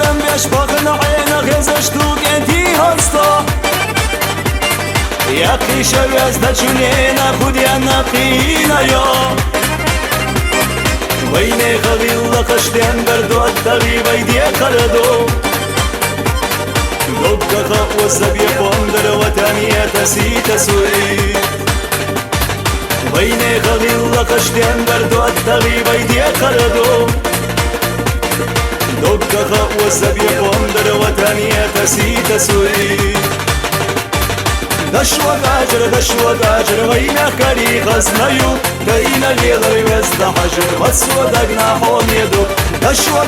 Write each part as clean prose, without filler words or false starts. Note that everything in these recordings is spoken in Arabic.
دلم بیش باقن عین خزش تو گنتی هستا یکی شوی از دچونه نخودی نقینا یا وینه خبیل قشتین بردو اتقی ویدی کردو دوبك والزبي قندر وتانية تسيت سوي ويني خليل قشتين بردو التغي بيدي قردو دوبك والزبي قندر وتانية تسيت سوي دشوة قاجر وينا كري خزنيو داينا ليضري وزد حجر مسوى دقنا حوم يدو دشوة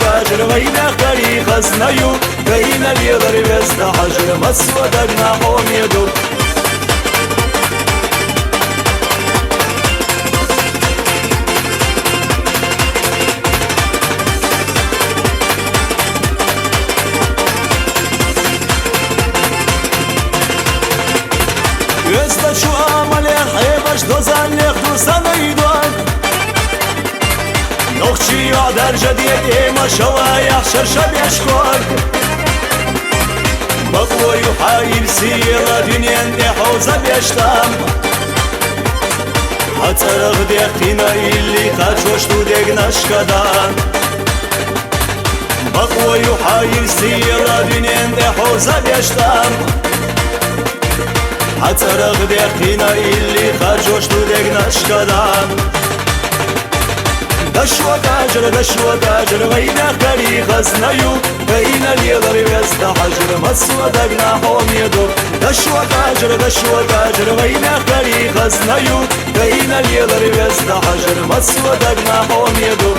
قاجر وينا كري خزنيو داينا ليضري وزد حجر مسوى دقنا حوم يدو وزد شو عمل حيبش دوزن يخدو سنيدوان نخشي عدر جديد ما شوى يحشر شب يشكوان بقوى يحايل سيرة دنيا حوزة بيشتام هترغ ديقتنا اللي خرجوشتو ديقناش كدان بقوى يحايل سيرة دنيا حوزة بيشتام هترغ ديقتنا اللي خرجوشتو ديقناش كدان دشوة قاجر وينا كري خزنيو بين اليضر وزد حجر مسوى دقنا حوم يدو دشوة قاجر وينا كري خزنيو بين اليضر وزد حجر مسوى دقنا حوم يدو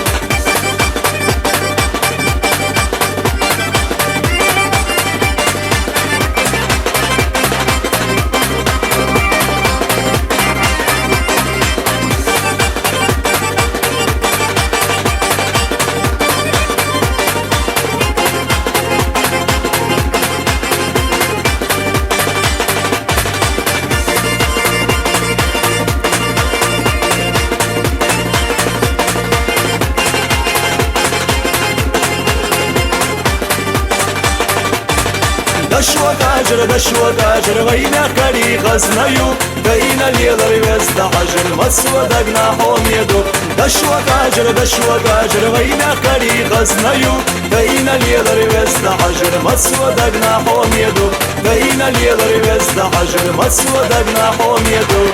دشوة قاجر وينا كري خزنيو بين اليضر وزد حجر مسوى دقنا حوم يدو دشوة قاجر وينا كري خزنيو بين اليضر وزد حجر مسوى دقنا حوم يدو بين اليضر وزد حجر مسوى دقنا حوم يدو